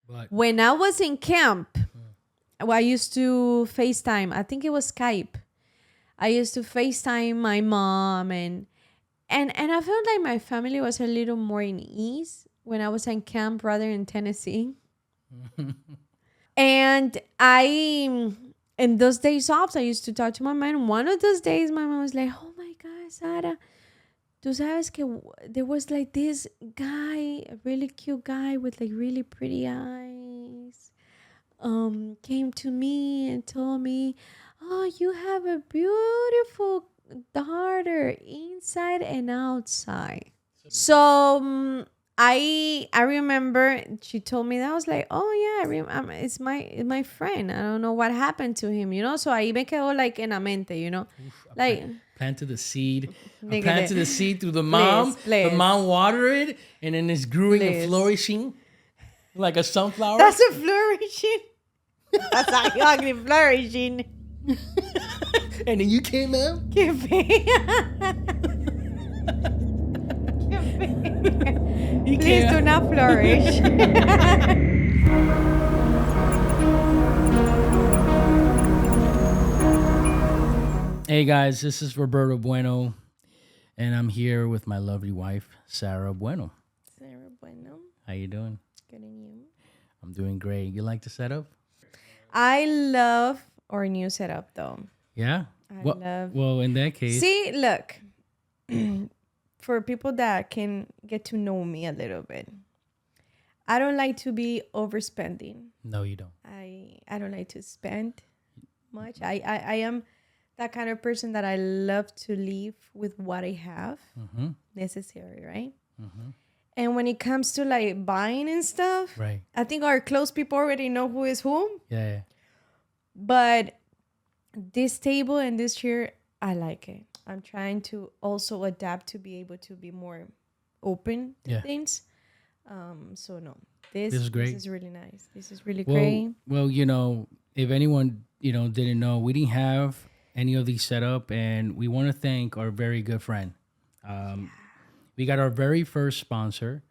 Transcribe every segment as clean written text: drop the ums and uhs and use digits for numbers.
But When I was in camp, I used to FaceTime. I think it was Skype. I used to FaceTime my mom and I felt like my family was a little more in ease when I was in camp rather in Tennessee. And in those days off, I used to talk to my mom. One of those days, my mom was like, "Oh my God, Sara, tú sabes que there was like this guy, a really cute guy with like really pretty eyes, came to me and told me, oh, you have a beautiful daughter inside and outside." So I remember she told me that. I was like, oh yeah, it's my friend. I don't know what happened to him, So ahí me quedó like en la mente. Like planted the seed. I nigga, planted the seed through the please, mom. The please, mom watered it, and then it's growing and please. flourishing like a sunflower. That's a flourishing. That's a ugly flourishing. And then you came out. Qué fea. Qué fea. You Please came do out. not flourish. Hey guys, this is Roberto Bueno, and I'm here with my lovely wife, Sarah Bueno. Sarah Bueno. How you doing? Good in you. I'm doing great. You like the setup? I love our new setup though. Yeah. Well, in that case, See, look. For people that can get to know me a little bit, I don't like to be overspending. no, you don't. I don't like to spend much. I am that kind of person that I love to live with what I have necessary, right? And when it comes to like buying and stuff, Right. I think our close people already know who is who. Yeah. But this table and this chair, I like it. I'm trying to also adapt to be able to be more open to things. So no, this is great. This is really nice. This is really great. Well, if anyone, didn't know, we didn't have any of these set up, and we want to thank our very good friend. We got our very first sponsor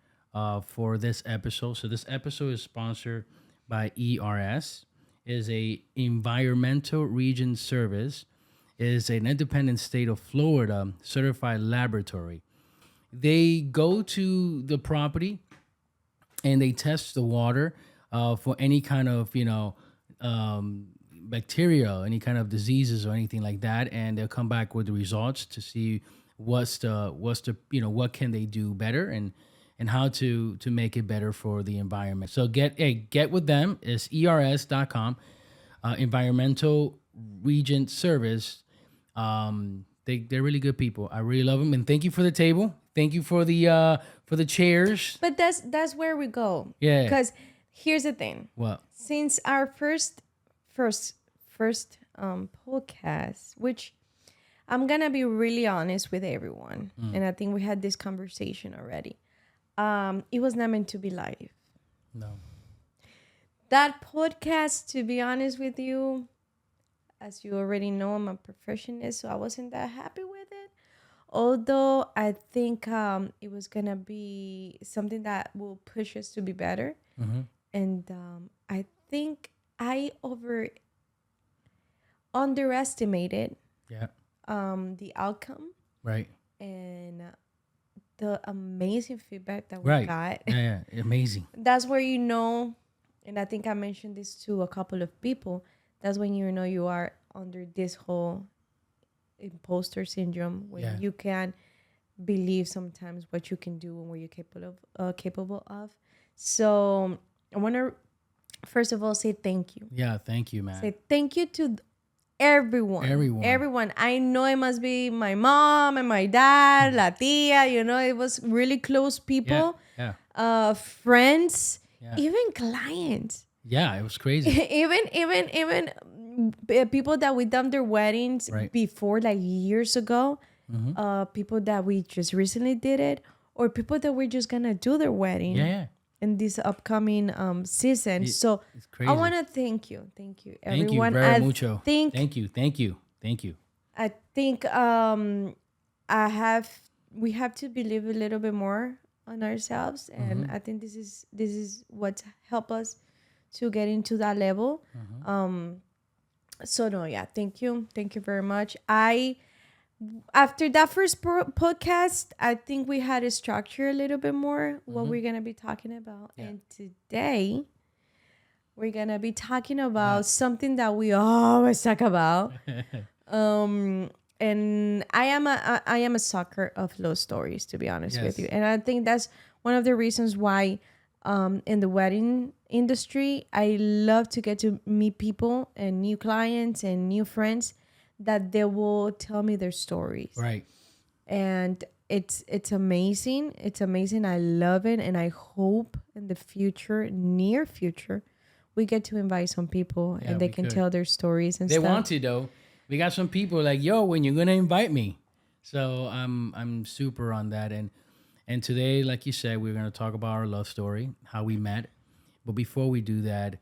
for this episode. So this episode is sponsored by ERS. It is a environmental region service. It is an independent state of Florida certified laboratory. They go to the property and they test the water for any kind of bacteria, any kind of diseases or anything like that, and they'll come back with the results to see what can they do better and how to make it better for the environment. So get with them. It's ers.com, environmental region service. They're really good people. I really love them, and thank you for the table. Thank you for the chairs. But that's where we go. Yeah. Because here's the thing. What? Since our first podcast, which I'm gonna be really honest with everyone, and I think we had this conversation already. It was not meant to be live. No. That podcast, to be honest with you, as you already know, I'm a perfectionist, so I wasn't that happy with it. Although I think it was gonna be something that will push us to be better, and I think I underestimated the outcome, Right. and the amazing feedback that we Right. got. Yeah. Amazing. That's where and I think I mentioned this to a couple of people. That's when you know you are under this whole imposter syndrome, when you can't believe sometimes what you can do and what you're capable of. So I want to first of all say thank you. Yeah, thank you, man. Say thank you to everyone. I know it must be my mom and my dad, la tia. It was really close people. Yeah. Friends, even clients. Yeah, it was crazy. even people that we done their weddings before, like years ago. People that we just recently did it, or people that we're just gonna do their wedding. Yeah. In this upcoming season. So it's crazy. I want to thank you Thank everyone. you very mucho. Thank you. I think we have to believe a little bit more on ourselves, and I think this is what helped us to get into that level. So no, yeah, thank you very much. I After that first podcast, I think we had a structure a little bit more what we're gonna be talking about, and today we're gonna be talking about something that we always talk about. And I am a sucker of love stories, to be honest with you, and I think that's one of the reasons why in the wedding industry I love to get to meet people and new clients and new friends that they will tell me their stories. Right. And it's amazing. It's amazing. I love it, and I hope in the future, near future, we get to invite some people and they can tell their stories and they stuff. They want to though. We got some people like, yo, when you're gonna invite me? So I'm super on that. And today, like you said, we're gonna talk about our love story, how we met. But before we do that,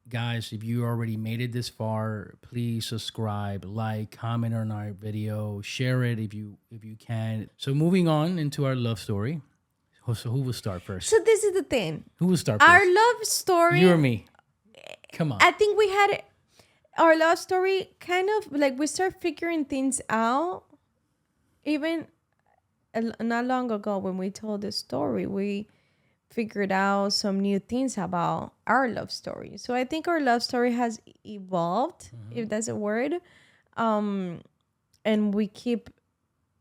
guys, if you already made it this far, please subscribe, like, comment on our video, share it if you can. So moving on into our love story. So who will start first? So this is the thing. Who will start first? Our love story. You or me? Come on. I think we had our love story kind of like we start figuring things out. Even not long ago when we told the story, we figured out some new things about our love story. So I think our love story has evolved, if that's a word. And we keep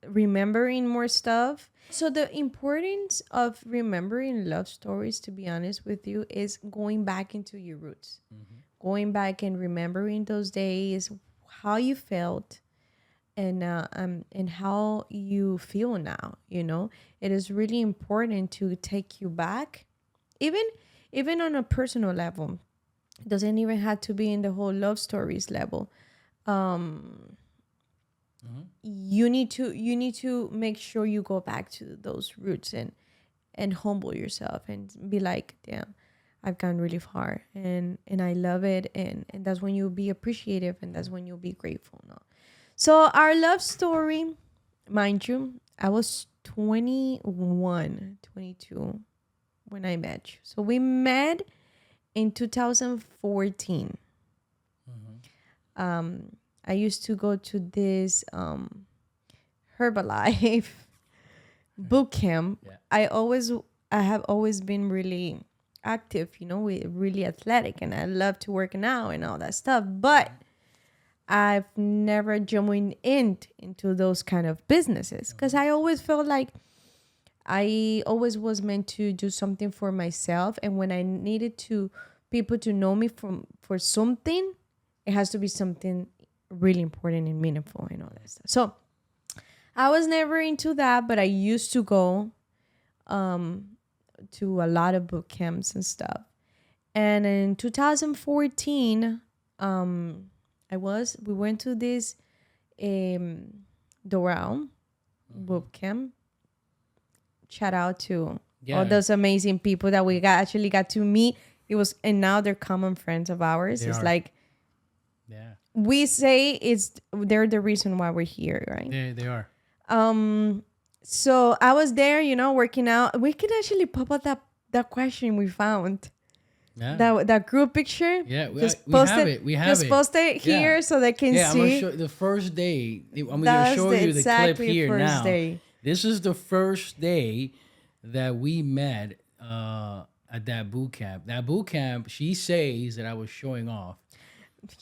remembering more stuff. So the importance of remembering love stories, to be honest with you, is going back into your roots. Going back and remembering those days, how you felt, and how you feel now. You know, it is really important to take you back, even on a personal level. It doesn't even have to be in the whole love stories level. You need to make sure you go back to those roots and humble yourself and be like, damn, I've gone really far and I love it, and that's when you'll be appreciative, and that's when you'll be grateful. No? So our love story, mind you, I was 21, 22 when I met you. So we met in 2014. I used to go to this Herbalife boot camp. I have always been really active, you know, really athletic, and I love to work out and all that stuff. But I've never joined into those kind of businesses because I always felt like I always was meant to do something for myself, and when I needed people to know me for something, it has to be something really important and meaningful and all that stuff. So I was never into that, but I used to go to a lot of boot camps and stuff. And in 2014, we went to this Doral boot camp. Shout out to all those amazing people that we actually got to meet. And now they're common friends of ours. It's like, we say they're the reason why we're here, right? They are. So I was there, you know, working out. We can actually pop up that question we found. Yeah. That group picture. Yeah, we have it. Just post it here so they can see. I'm gonna show the first day. I'm gonna show you the clip here now. Day. This is the first day that we met at that boot camp. That boot camp, she says that I was showing off.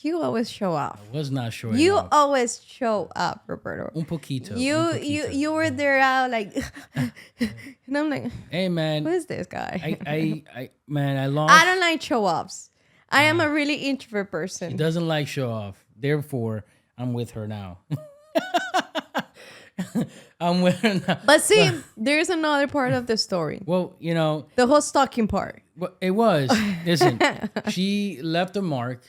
You always show off. I was not showing off. You always show up, Roberto. Un poquito. You were there out like, and I'm like, hey man, who is this guy? I lost. I don't like show offs. I am a really introvert person. She doesn't like show off. Therefore, I'm with her now. I'm with her now. But see, there's another part of the story. Well, you know, the whole stalking part. Well, it was. Listen, she left a mark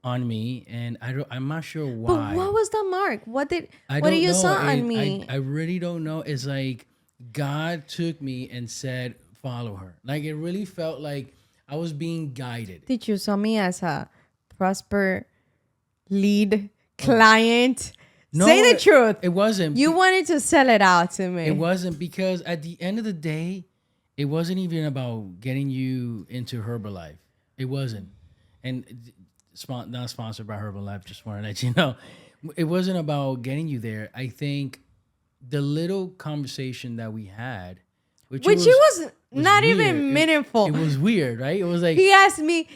on me, and I'm not sure why. But what was the mark? What did you saw on me? I really don't know. It's like God took me and said, follow her. Like it really felt like I was being guided. Did you saw me as a prosper lead client? No, say the truth. It wasn't. You wanted to sell it out to me. It wasn't, because at the end of the day, it wasn't even about getting you into Herbalife. It wasn't, and not sponsored by Herbalife. Just want to let you know, it wasn't about getting you there. I think the little conversation that we had, which Which it was not weird. even meaningful. It was weird, right? It was like He asked me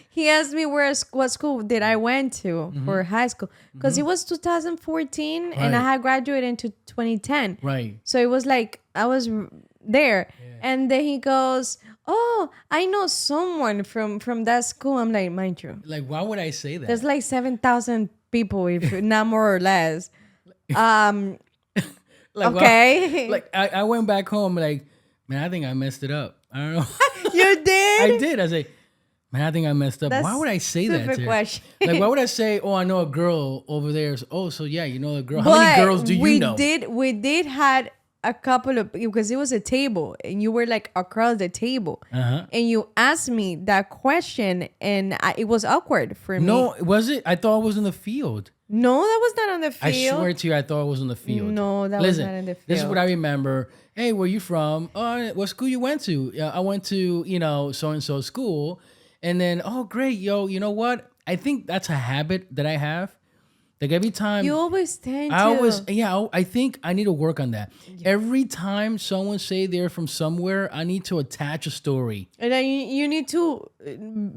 what school did I went to for high school, because it was 2014 and I Right. had graduated into 2010. right. So it was like I was there, and then he goes, "Oh, I know someone from that school." I'm like, mind you, Like, why would I say that? there's like 7,000 people, if not more or less. Um, Like, okay, like I went back home like, man, I think I messed it up. I don't know. you did. I did. I say, man, I think I messed up. That's Why would I say that? stupid To her? question. Like, why would I say, oh, I know a girl over there? Oh, so yeah, you know a girl. How many girls do you know? We did had a couple of, because it was a table and you were like across the table, Uh-huh. and you asked me that question, and it was awkward for me. No, was it? I thought it was in the field. No, that was not on the I field. swear to you, I thought it was in the field. No, that was not in the This is field. what I remember. Hey, where you from? Oh, what school you went to? I went to, so and so school. And then, oh, great, yo, you know what? I think that's a habit that I have. Like every time You always tend I to. always, I think I need to work on that. Every time someone say they're from somewhere, I need to attach a story. And then you need to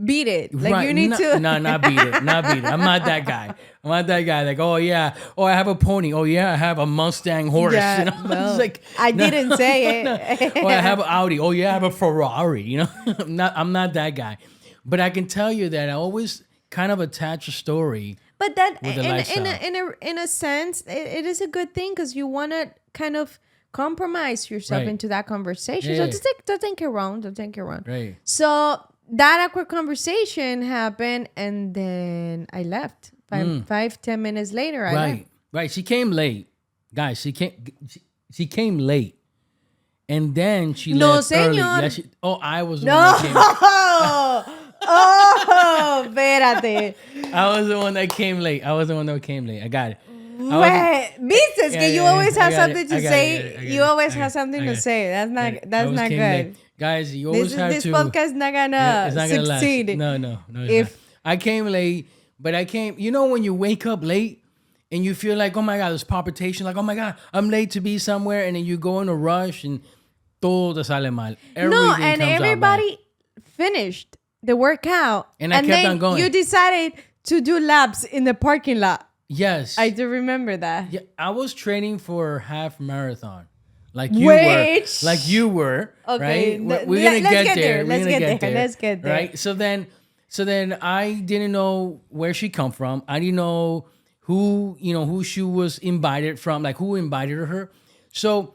beat it. Like you need to. No, not beat it. Not beat it. I'm not that guy. I'm not that guy. Like, oh yeah. Oh, I have a pony. Oh yeah, I have a Mustang horse. Yeah, You know? well, It's like, I no. didn't say it. Oh, I have an Audi. Oh yeah, I have a Ferrari. You know, I'm not that guy. But I can tell you that I always kind of attach a story. But that, With the in a sense, it is a good thing, because you want to kind of compromise yourself Right. into that conversation. Yeah. So don't think it wrong. Don't think it wrong. Right. So that awkward conversation happened, and then I left. 10 minutes later, I left. Right. She came late, guys. She came late, and then she No, left early. señor. I was the one that came. Oh, espérate. I was the one that came late. I got it. Wait, Vistas, que you always have something to say. You always have something to it. say. That's I not came good. late. Guys. You always have This to. podcast not gonna It's not gonna last. succeed. No, it's If- not. I came late, but I came. You know when you wake up late and you feel like, oh my god, there's palpitation. Like, oh my god, I'm late to be somewhere, and then you go in a rush and todo te sale mal. No, Everything and comes out bad. everybody finished the workout, And I kept then on going. you decided to do laps in the parking lot. Yes. I do remember that. Yeah, I was training for half marathon, like you Which- were, Okay, right? We're gonna let's get get there. there. We're Let's gonna get there. Let's get there. Right. So then I didn't know where she come from. I didn't know who she was invited from, like who invited her. So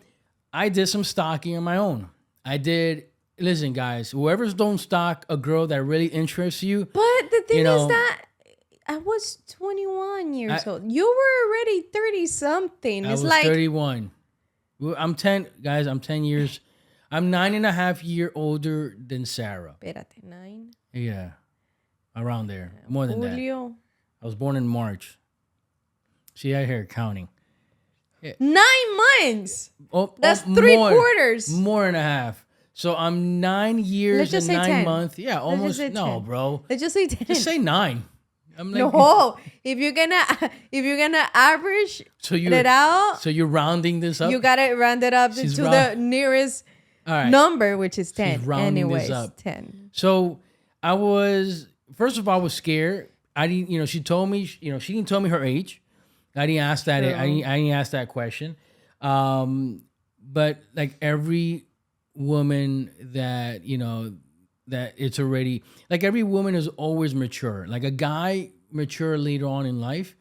I did some stalking on my own. I did. Listen, guys, whoever's don't stalk a girl that really interests you. But the thing You know, is that I was 21 years old. You were already 30 something. I It's was like 31. I'm 10, guys. I'm 10 years. I'm 9.5 years older than Sarah. Espérate, 9. Yeah, around there. More than that. Julio. I was born in March. See, I hear counting. 9 months. Oh, That's oh, 3 more- quarters. More and a half. So I'm 9 Let's years just and say 9 10. months. Yeah, just almost. say No, 10. bro. Let's just say 10. Just say 9. I'm like, No, if you're gonna average So it out, So you're rounding this up. you gotta round it up She's to the nearest All right. number, which is 10. rounding this Anyways, up. 10. So I was, first of all, I was scared. I didn't, she told me, she didn't tell me her age. I didn't ask that. True. I didn't ask that question. But like every woman that, that it's already, like every woman is always mature. Like a guy mature later on in life.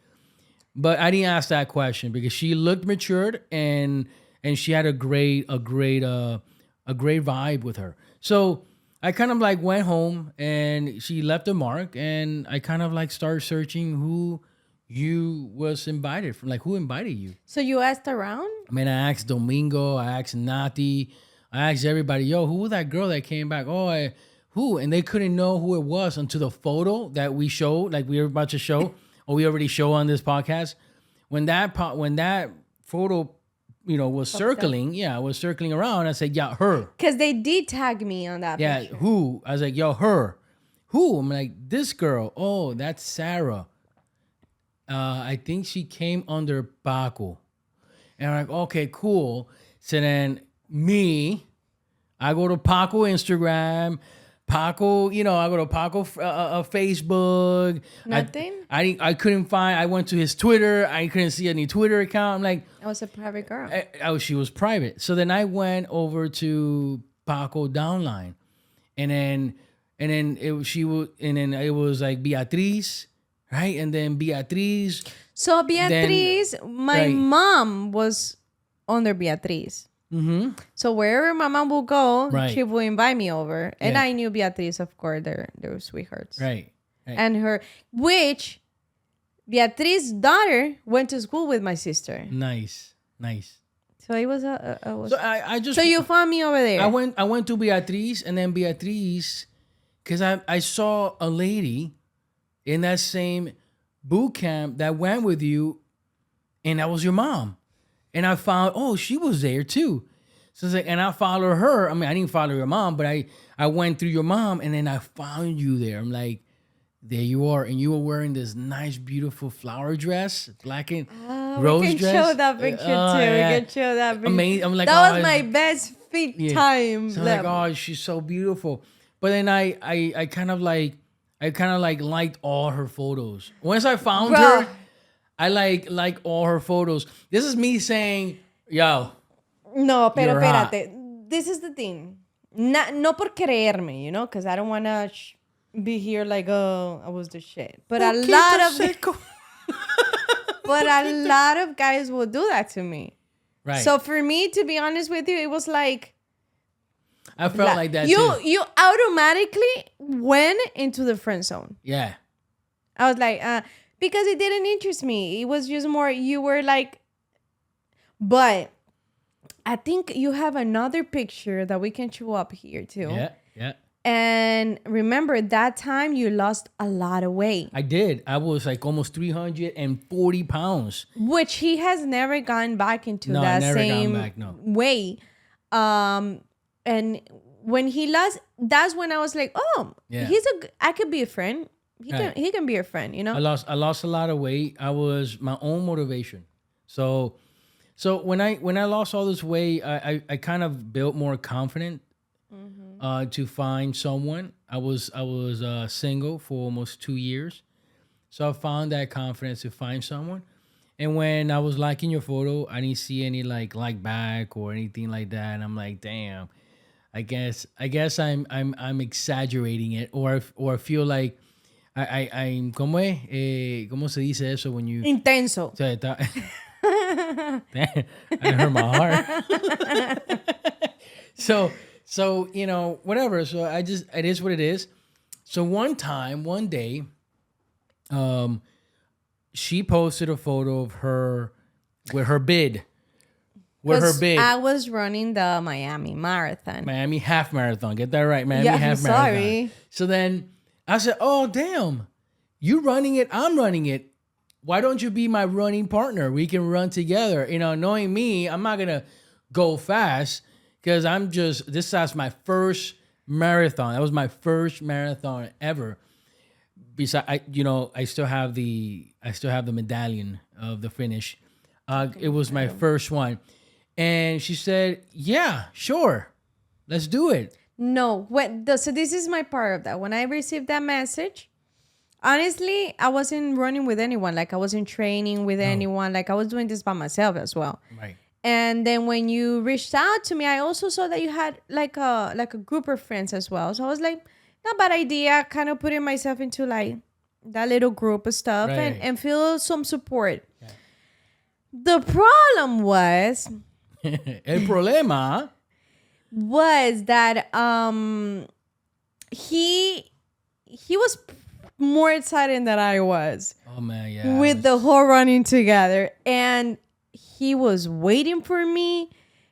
But I didn't ask that question because she looked matured and she had a great vibe with her. So I kind of like went home and she left a mark and I kind of like started searching who you was invited from, like who invited you. So you asked around? I mean, I asked Domingo, I asked Nati, I asked everybody, yo, who was that girl that came back? Oh, who? And they couldn't know who it was until the photo that we showed, like we were about to show, or we already show on this podcast. When that photo, was circling, was circling around, I said, yeah, her. Because they did tag me on that Yeah, picture. who? I was like, yo, her. who? I'm like, this girl. Oh, that's Sarah. I think she came under Paco. And I'm like, okay, cool. So then me, I go to Paco Instagram. Paco, I go to Paco Facebook. Nothing? I couldn't find. I went to his Twitter. I couldn't see any Twitter account. I'm like, I was a private girl. she was private. So then I went over to Paco downline, and then it was like Beatriz, right? And then Beatriz. So Beatriz, my right. mom was under Beatriz. Mm-hmm. So wherever my mom will go, Right. she will invite me over. And Yeah. I knew Beatriz, of course, they're sweethearts. Right. And which Beatriz's daughter went to school with my sister. Nice. So it was So I just. So you found me over there. I went to Beatriz, and then Beatriz, because I saw a lady in that same boot camp that went with you, and that was your mom. And I found, she was there too. So it's like, and I followed her. I mean, I didn't follow your mom, but I went through your mom, and then I found you there. I'm like, there you are, and you were wearing this nice, beautiful flower dress, black and rose we can dress. show that picture too. Yeah. We can show that picture. Amazing. I'm like, that was my best fit yeah. time. So I'm like, she's so beautiful. But then I kind of like liked all her photos. Once I found her, I like all her photos. This is me saying, yo. No, pero You're espérate. This is the thing. No por creerme, because I don't want to be here like, oh, I was the shit. But a lot of guys will do that to me. Right. So for me, to be honest with you, it was like, I felt like that you too. You automatically went into the friend zone. Yeah. I was like, because it didn't interest me. It was just more, you were like, but I think you have another picture that we can show up here too. Yeah. And remember, that time you lost a lot of weight. I did. I was like almost 340 pounds. Which he has never gone back into that same weight. And when he lost, that's when I was like, oh, I could be a friend. He can be a friend, I lost a lot of weight. I was my own motivation. So when I lost all this weight, I kind of built more confidence to find someone. I was single for almost 2 years, so I found that confidence to find someone. And when I was liking your photo, I didn't see any like back or anything like that, and I'm like, damn. I guess I'm exaggerating it, or I feel like I'm ¿cómo se dice eso when you intenso? Damn, I hurt my heart. So whatever. So it is what it is. So one day, she posted a photo of her with her bid. I was running the Miami Marathon. Miami half marathon. Get that right, Miami half marathon. Sorry. So then I said, oh, damn. You running it, I'm running it. Why don't you be my running partner? We can run together. Knowing me, I'm not going to go fast because this is my first marathon. That was my first marathon ever. Besides, I still have the medallion of the finish. It was my first one. And she said, yeah, sure. Let's do it. No, so this is my part of that. When I received that message, honestly, I wasn't running with anyone. Like I wasn't training with anyone. Like I was doing this by myself as well. Right. And then when you reached out to me, I also saw that you had like a group of friends as well. So I was like, not bad idea. Kind of putting myself into like that little group of stuff and feel some support. Yeah. The problem was... El problema was that he was more excited than I was. Oh man, yeah. With the whole running together, and he was waiting for me,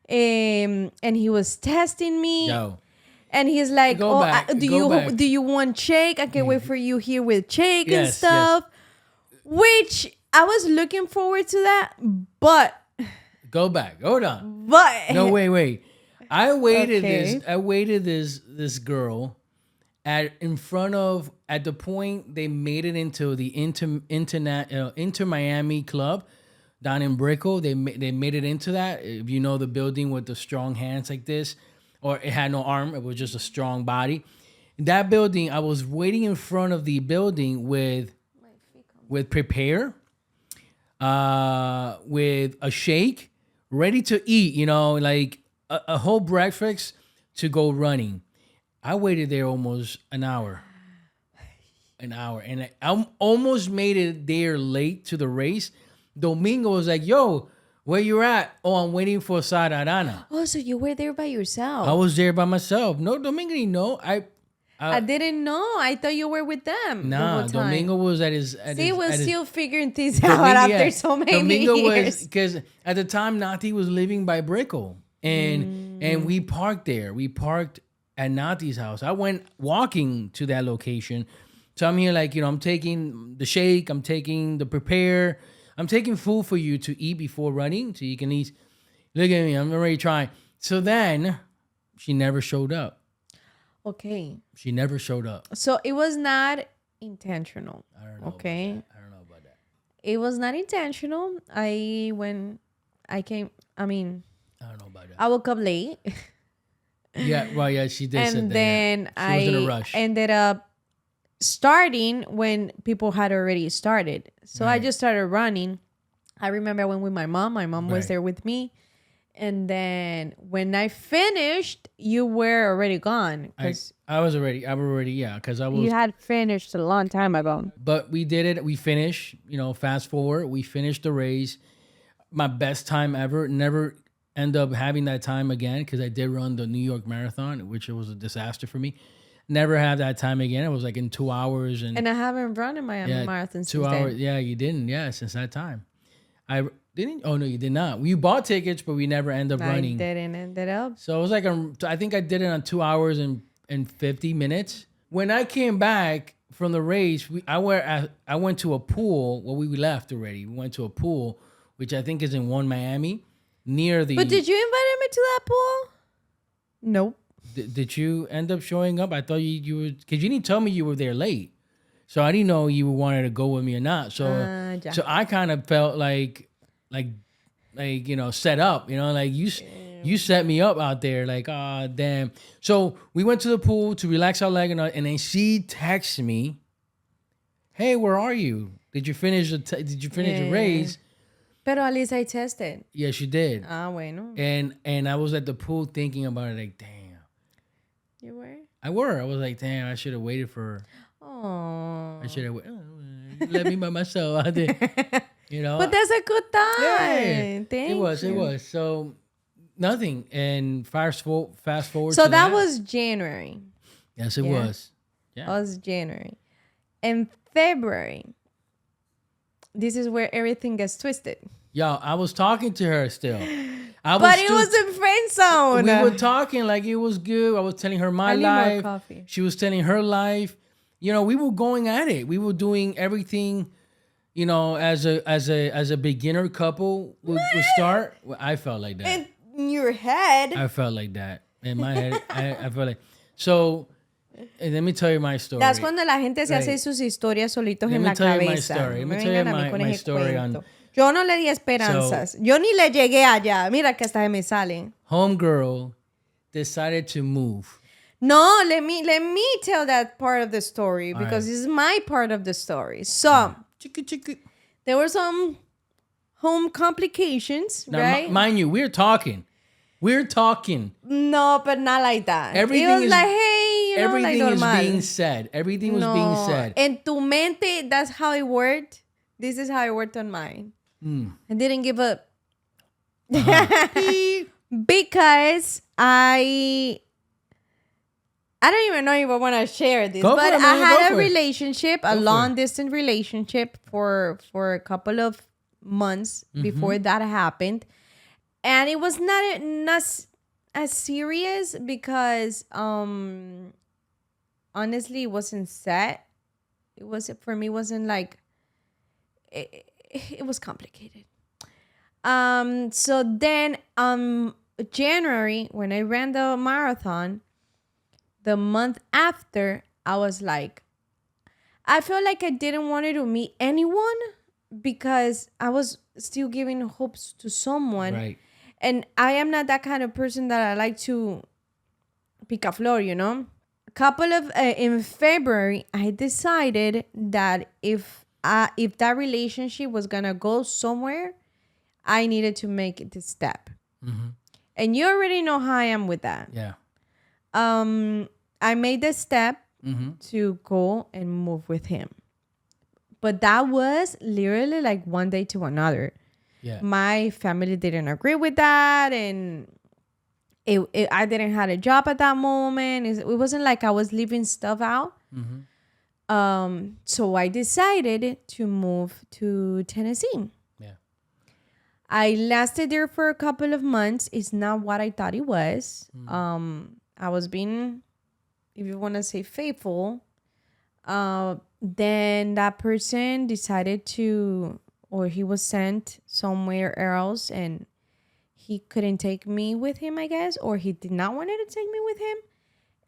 and he was testing me. Yo. And he's like, do you want shake? I can wait for you here with shake and stuff. Yes. Which I was looking forward to that, but. Go back. Hold on. But no, wait. I waited this girl, in front of at the point they made it into the Inter Miami club down in Brickell. They made it into that. If you know the building with the strong hands like this, or it had no arm, it was just a strong body. That building, I was waiting in front of the building with prepare, with a shake, ready to eat. You know, like a whole breakfast to go running. I waited there almost an hour, and I almost made it there late to the race. Domingo was like, "Yo, where you at?" "Oh, I'm waiting for Sara Arana." Oh, so you were there by yourself? I was there by myself. No, Domingo didn't know. I didn't know. I thought you were with them. The Nah, whole time. Domingo was at his. See, we're still figuring things Domingo, out yeah. after so many Domingo years. was because at the time Nati was living by Brickell, and we parked there. We parked at Nati's house. I went walking to that location. So I'm here like, I'm taking the shake, I'm taking the prepare, I'm taking food for you to eat before running so you can eat. Look at me, I'm already trying. So then she never showed up. Okay. She never showed up. So it was not intentional. I don't know. Okay. I don't know about that. It was not intentional. I I don't know about that. I woke up late. Yeah, well, yeah, she did. And then she was in a rush. ended up starting when people had already started. So I Right. just started running. I remember I went with my mom. My mom was Right. there with me. And then when I finished, you were already gone. I was already, yeah, because I was. You had finished a long time ago. But we did it. We finished. Fast forward, we finished the race. My best time ever. Never end up having that time again because I did run the New York Marathon, which was a disaster for me. Never have that time again. It was like in 2 hours and And I haven't run a marathon since 2 hours. then. Yeah, you didn't. Yeah, since that time, I didn't. Oh no, you did not. You bought tickets, but we never end up running. I didn't end it up. So it was like I think I did it on 2 hours and 50 minutes. When I came back from the race, I went to a pool. Well, we left already. We went to a pool, which I think is in One Miami, near the. But did you invite me to that pool? Nope. Did you end up showing up? I thought you were, because you didn't tell me you were there late, so I didn't know you wanted to go with me or not. So Yeah. so I kind of felt like set up. Like you set me up out there. Like, ah, damn. So we went to the pool to relax our leg, and then she texted me, "Hey, where are you? Did you finish the race?" Pero at least I tested. Yeah, she did. Ah, bueno. And I was at the pool thinking about it, like, damn. You were? I was like, damn, I should have waited for her. Oh. I should have let me by myself out there. But that's a good time. Yeah, Thank it was. you. So nothing. And fast forward. So to that was January. Yes, it Yeah. was. Yeah. That was January. In February, this is where everything gets twisted. Yo, I was talking to her still. But it was in friend zone. We were talking like it was good. I was telling her my I need more life. coffee. She was telling her life. We were going at it. We were doing everything. As a beginner couple would start. Well, I felt like that. In your head. I felt like that in my head. I felt like so. Let me tell you my story. That's cuando la gente se hace sus historias solitos Let en me la tell you my cabeza. story. Let me No tell you vengan a mí con my ese story cuento. on- Yo no le di esperanzas. Yo ni le llegué allá. Mira que hasta se me salen. Homegirl decided to move. No, let me tell that part of the story because right. this is my part of the story. So Chicka. there were some home complications, Now, right? mind you, we're talking. No, but not like that. Everything it was is- like, hey, Everything like is normal. being said. Everything was being said. En tu mente, that's how it worked. This is how it worked on mine. I didn't give up. Because I don't even know if I want to share this, Go for but it, I man. Go had a for it. relationship, a long distance relationship for a couple of months before that happened. And it was not as serious because honestly it wasn't set. It wasn't like it was complicated. So then January when I ran the marathon, the month after I was like, I felt like I didn't want to meet anyone because I was still giving hopes to someone. Right. And I am not that kind of person that I like to pick a floor, you know? Couple of in February, I decided that if that relationship was gonna go somewhere, I needed to make the step. Mm-hmm. And you already know how I am with that. Yeah. I made the step Mm-hmm. to go and move with him. But that was literally like one day to another. Yeah. My family didn't agree with that, and I didn't have a job at that moment. It wasn't like I was leaving stuff out. So I decided to move to Tennessee. Yeah. I lasted there for a couple of months. It's not what I thought it was. I was being, if you want to say, faithful. Then that person decided to, or he was sent somewhere else, and he couldn't take me with him, I guess, or he did not want to take me with him.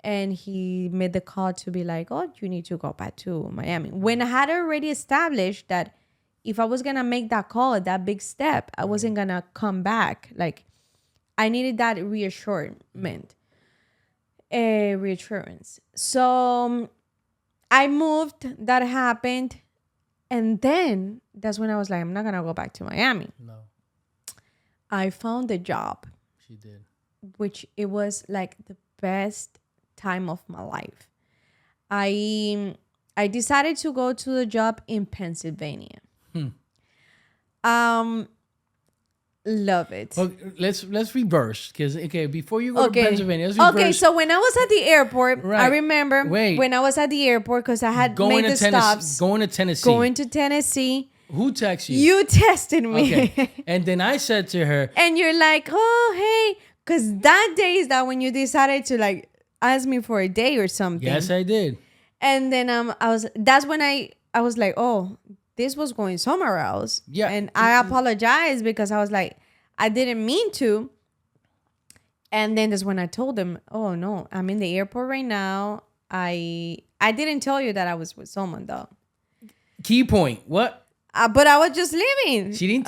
And he made the call to be like, oh, you need to go back to Miami. When I had already established that if I was going to make that call, that big step, I wasn't going to come back. Like, I needed that reassurance. So I moved, that happened. And then that's when I was like, I'm not going to go back to Miami. No, I found a job, she did. which it was like the best time of my life. I decided to go to the job in Pennsylvania. Love it. Well, let's reverse because before you go to Pennsylvania, let's reverse. Okay, so when I was at the airport, Right. I remember when I was at the airport because I had made the stops. Going to Tennessee. Going to Tennessee. Who texted you? You tested me. Okay. And then I said to her, and you're like, oh, hey. Because that day is that when you decided to like ask me for a day or something. yes, I did. And then that's when I was like, oh, this was going somewhere else. Yeah. And I apologized because I was like, I didn't mean to. And then that's when I told them, oh no, I'm in the airport right now. I didn't tell you that I was with someone though. Key point. What? But I was just leaving. She didn't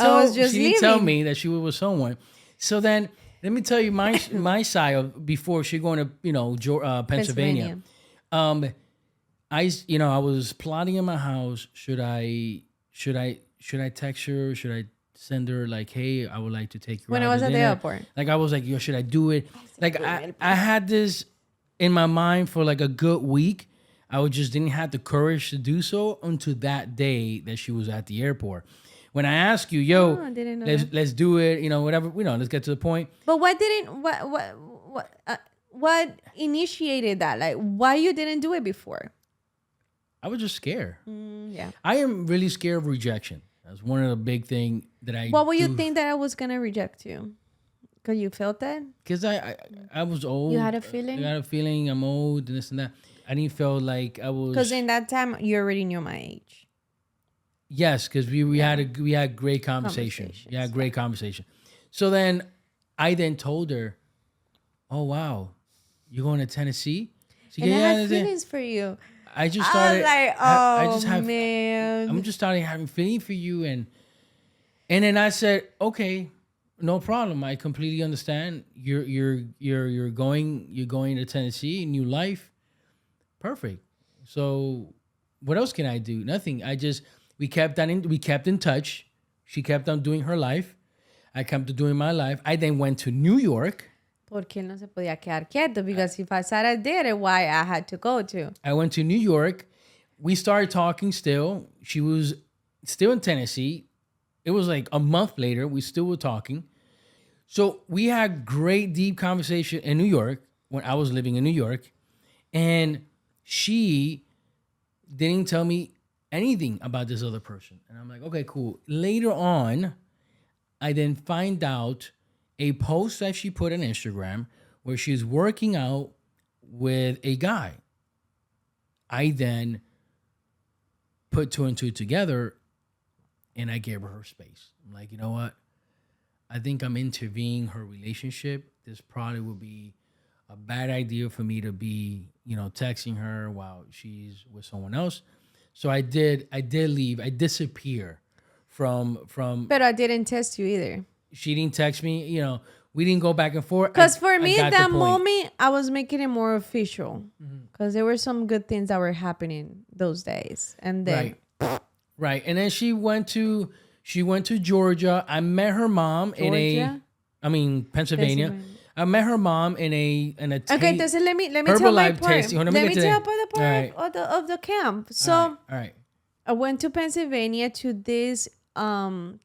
tell me that she was with someone. So then let me tell you my side of before she going to Pennsylvania. I was plotting in my house. Should I text her? Should I send her like, hey, I would like to take you when out I was to at the dinner? airport. Like I was like, yo, should I do it? Like I had this in my mind for like a good week. I just didn't have the courage to do so until that day that she was at the airport. When I asked you, yo, I didn't know let's do it, whatever, let's get to the point. But what initiated that? Like, why you didn't do it before? I was just scared. Yeah. I am really scared of rejection. That's one of the big thing that I. What would you think that I was gonna reject you? Because you felt that? Because I was old. You had a feeling? I had a feeling I'm old and this and that. I didn't feel like I was. Because in that time you already knew my age. Yes, because we had great conversation. Yeah, great conversation. So then I told her, "Oh wow, you're going to Tennessee?" She And goes, I "Yeah, had feelings for you. I just started. I was like, man. I'm just starting having feeling for you, and then I said, okay, no problem. I completely understand. You're going to Tennessee, new life, perfect. So what else can I do? Nothing. We kept in touch. She kept on doing her life. I kept on doing my life. I then went to New York. Porque él no se podía quedar quieto, because if Sara did it, why I had to go to. I went to New York. We started talking still. She was still in Tennessee. It was like a month later. We still were talking. So we had great, deep conversation in New York when I was living in New York. And she didn't tell me anything about this other person. And I'm like, okay, cool. Later on, I then find out a post that she put on Instagram where she's working out with a guy. I then put two and two together and I gave her space. I'm like, you know what? I think I'm intervening her relationship. This probably will be a bad idea for me to be, texting her while she's with someone else. So I did leave. I disappear from. But I didn't test you either. She didn't text me. We didn't go back and forth. Because for I me, at got the that point. moment, I was making it more official. Because there were some good things that were happening those days. And then, Right. Right. And then she went to Georgia. I met her mom Georgia? Pennsylvania. Pennsylvania. I met her mom in a Okay, entonces let me tell my Herbalife part. tasting. Hold on, Let let me me get tell to about the that. part of the camp. So All right. I went to Pennsylvania to this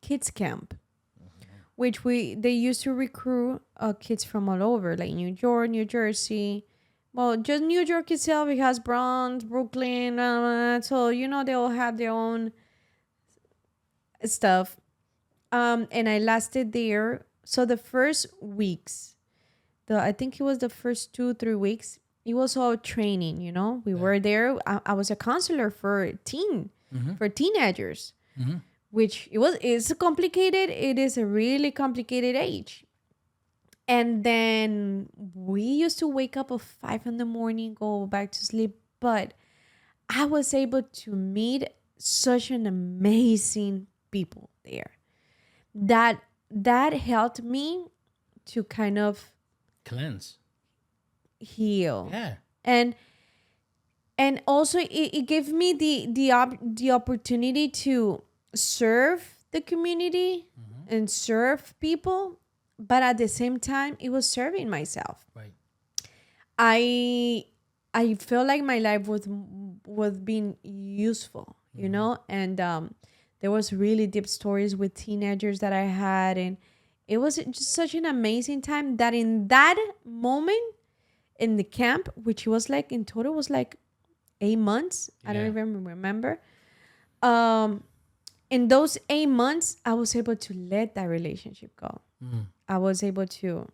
kids camp, which they used to recruit kids from all over, like New York, New Jersey. Well, just New York itself, it has Bronx, Brooklyn, so they all have their own stuff. And I lasted there. So the first weeks, I think it was the first 2-3 weeks, it was all training. We were there. I was a counselor for teenagers, which it's complicated. It is a really complicated age. And then we used to wake up at 5 in the morning, go back to sleep. But I was able to meet such an amazing people there that helped me to kind of Cleanse. heal. Yeah. And also it gave me the opportunity to serve the community and serve people, but at the same time it was serving myself. Right. I felt like my life was being useful, and there was really deep stories with teenagers that I had, and it was just such an amazing time that in that moment in the camp, which was like in total was like 8 months. I don't even remember. In those 8 months, I was able to let that relationship go. I was able to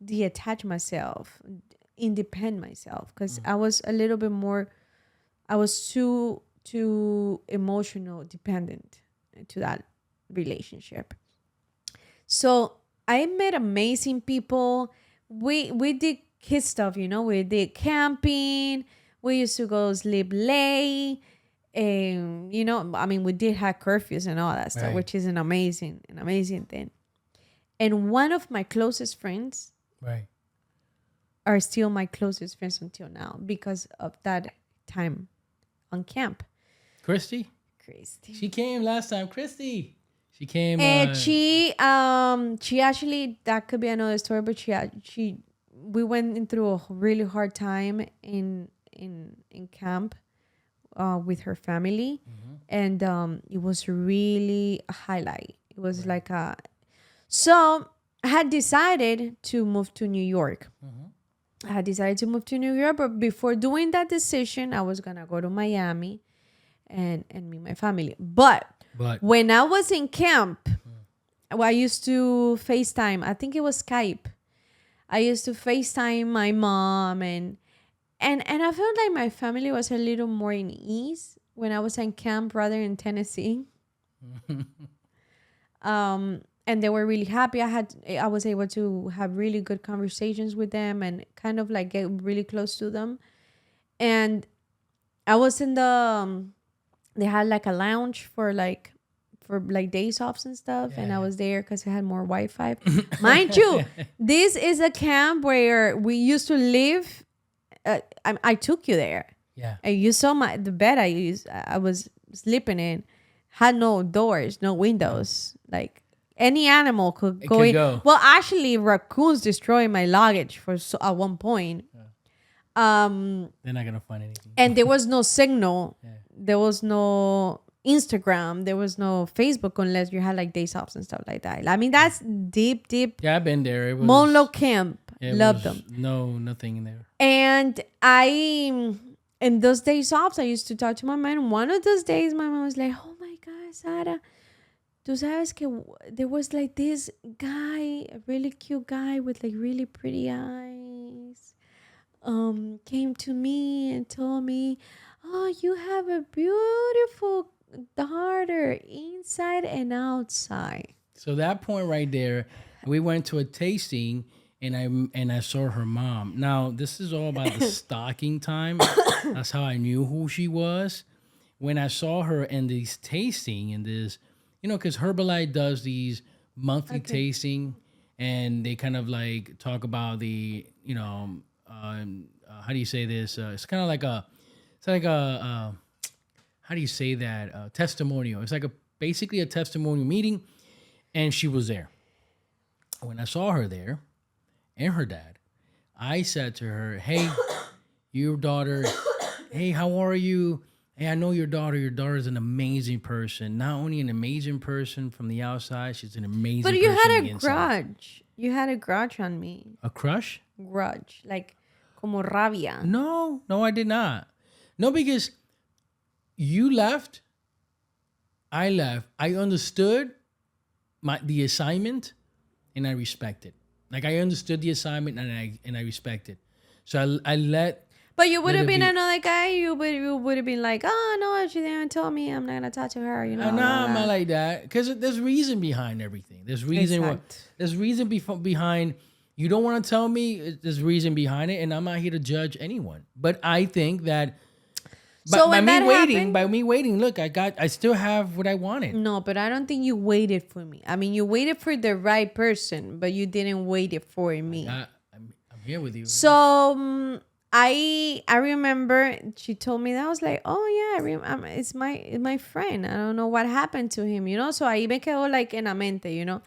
detach myself, independent myself, because I was a little bit more. I was too emotional dependent to that relationship. So I met amazing people. We did kid stuff, we did camping. We used to go sleep late. And we did have curfews and all that stuff, Right. which is an amazing thing. And one of my closest friends Right. are still my closest friends until now because of that time on camp. Christy. Christy. She came last time. Christy. She came. And she actually, that could be another story, but we went through a really hard time in camp with her family, and it was really a highlight. It was like so I had decided to move to New York. I had decided to move to New York, but before doing that decision, I was gonna go to Miami and meet my family. But when I was in camp, I used to FaceTime. I think it was Skype. I used to FaceTime my mom, and I felt like my family was a little more in ease when I was in camp rather in Tennessee. And they were really happy. I was able to have really good conversations with them and kind of like get really close to them. And I was in they had like a lounge for days offs and stuff. And I was there because it had more Wi-Fi. Mind you, this is a camp where we used to live. I took you there. Yeah. And you saw the bed I was sleeping in had no doors, no windows. Like any animal could go in. Go. Well, actually, raccoons destroyed my luggage at one point. They're not gonna find anything. And there was no signal. There was no Instagram. There was no Facebook unless you had like days offs and stuff like that. I mean, that's deep. Yeah, I've been there. It was Monlo Camp. Loved them. No, nothing in there. And in those days offs, I used to talk to my mom. One of those days, my mom was like, "Oh my God, Sara, tú sabes que there was like this guy, a really cute guy with like really pretty eyes, came to me and told me, oh, you have a beautiful daughter inside and outside." So that point right there, we went to a tasting, and I saw her mom. Now this is all about the stalking time. That's how I knew who she was. When I saw her in these tasting in this, because Herbalife does these monthly Okay. tasting, and they kind of like talk about the, how do you say this? It's kind of like it's like how do you say that? Testimonial. It's like basically a testimonial meeting, and she was there. When I saw her there and her dad, I said to her, "Hey, your daughter. Hey, how are you? Hey, I know your daughter. Your daughter is an amazing person. Not only an amazing person from the outside, she's an amazing But you person had on a the inside." grudge. You had a grudge on me. A crush? Grudge. Like, como rabia. No, no, I did not. No, because you left, I left. I understood the assignment, and I respected. Like I understood the assignment, and I respected. So I But you would let have it been be. another guy. You would have been like, oh no, she didn't tell me. I'm not gonna talk to her. You know, No, blah, I'm not blah. like that because there's reason behind everything. Exact. There's reason behind. You don't want to tell me. There's reason behind it, and I'm not here to judge anyone. But I think that So by when me that waiting, happened, look, I still have what I wanted. no, but I don't think you waited for me. I mean, you waited for the right person, but you didn't wait it for me. I'm here with you. So I remember she told me that. I was like, oh yeah, it's my friend. I don't know what happened to him, you know. So ahí me quedó like en la mente, you know,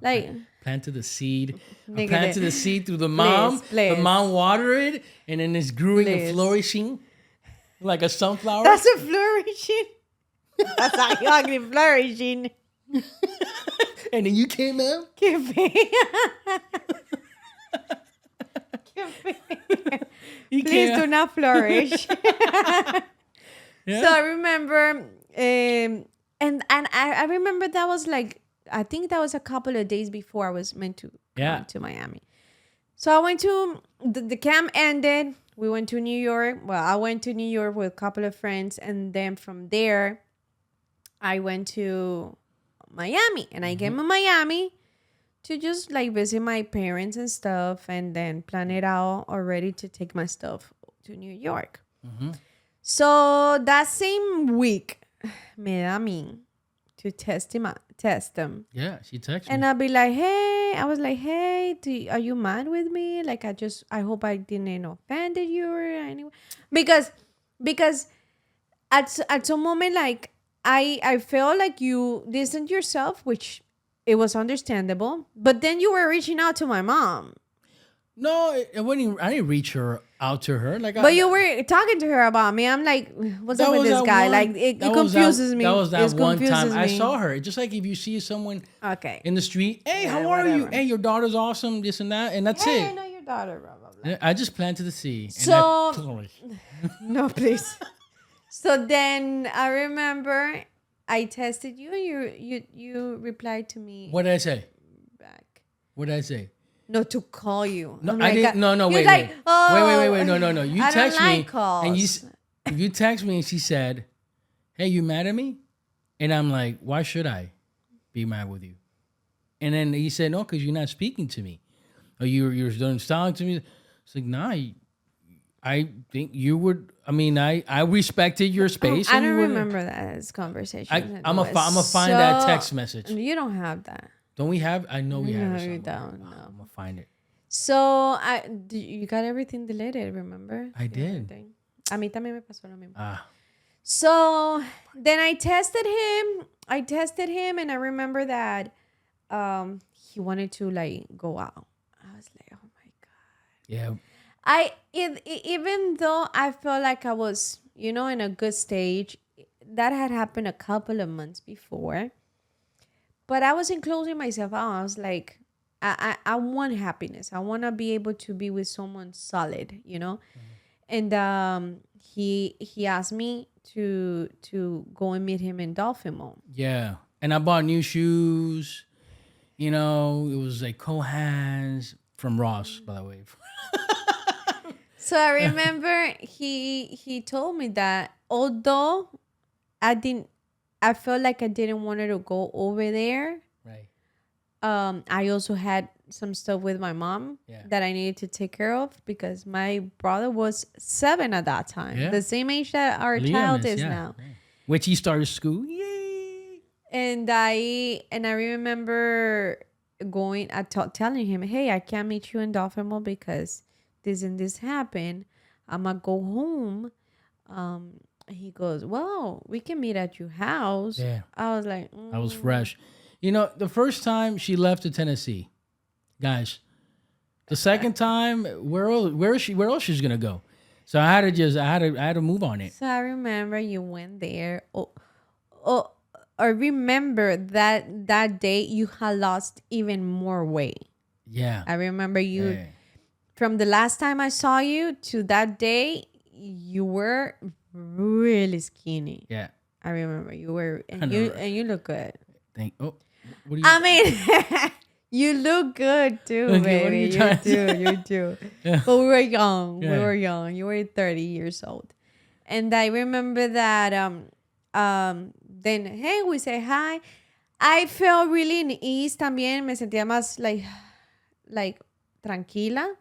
like Planted the seed. I nigga, planted the seed through the mom. please. The mom watered it, and then it's growing and Please. flourishing like a sunflower. That's a flourishing. That's a ugly flourishing. And then you came out. Qué fea. Qué fea. You Please came do out. not flourish. Yeah. So I remember, and I remember that was like, I think that was a couple of days before I was meant to Yeah. come to Miami. So I went to the camp ended. We went to New York. Well, I went to New York with a couple of friends, and then from there, I went to Miami, and I came to Miami to just like visit my parents and stuff, and then plan it out already to take my stuff to New York. So that same week, me da a mí to test them. Yeah, she texted And me. I'd be like, hey, I was like, hey, are you mad with me? Like, I hope I didn't offended you or anyone. Because at some moment, like, I felt like you distanced yourself, which it was understandable. But then you were reaching out to my mom. No, it wasn't. I didn't reach her out to her. Like, But you were talking to her about me. I'm like, what's that up with was this that guy? one- Like, it that was confuses me. That was that It one time confuses I me. saw her. Just like if you see someone Okay. in the street, hey, Yeah, how are you? whatever. Hey, your daughter's awesome. This and that, and that's Hey, I it. know your daughter, blah, blah, blah. Yeah, I just planted the seed. So- and No, please. So then I remember I tested you, and you replied to me what did I say? back. What did I say? No, to call you. No, I'm I like, didn't. No, you're wait, like, wait. oh, Wait. No. You I don't text me, like calls. and you text me, and she said, "Hey, you mad at me?" And I'm like, "Why should I be mad with you?" And then he said, "No, because you're not speaking to me, or you're done talking to me." It's like, nah. I think you would. I mean, I respected your space. I and you don't wouldn't- remember that as conversation. I'm gonna find that text message. You don't have that. Don't we have? I know we have No, it you somewhere. don't. No. I'm gonna find it. So you got everything deleted, remember? I The other did. day. A mí también me pasó lo mismo. Ah, So then I tested him, and I remember that he wanted to like go out. I was like, oh my god. yeah. Even though I felt like I was, in a good stage, that had happened a couple of months before. But I wasn't closing myself out. I was like, I want happiness. I want to be able to be with someone solid, And he asked me to go and meet him in Dolphin Mall. Yeah. And I bought new shoes. It was like Cohan's from Ross, by the way. So I remember he told me that although I felt like I didn't want to go over there. Right. I also had some stuff with my mom Yeah. that I needed to take care of because my brother was 7 at that time, Yeah. the same age that our Liam child is yeah, now. yeah. Which he started school. Yay! And I remember going telling him, hey, I can't meet you in Dolphin Mall because this and this happened. I'm gonna go home. He goes, well, we can meet at your house. Yeah. I was like, I was fresh. You know, the first time she left to Tennessee, guys. The second time, where else she's gonna go? So I had to move on it. So I remember you went there. Oh, I remember that day you had lost even more weight. Yeah. I remember you Yeah. from the last time I saw you to that day, you were really skinny. Yeah. I remember you were, I and know, you right? and you look good. What do you? I mean, you look good too, Okay, what are baby. you You trying to do, you do. Yeah. But we were young. We Yeah. were young. You were 30 years old, and I remember that. Then hey, we say hi. I felt really in ease también. Me sentía más like tranquila.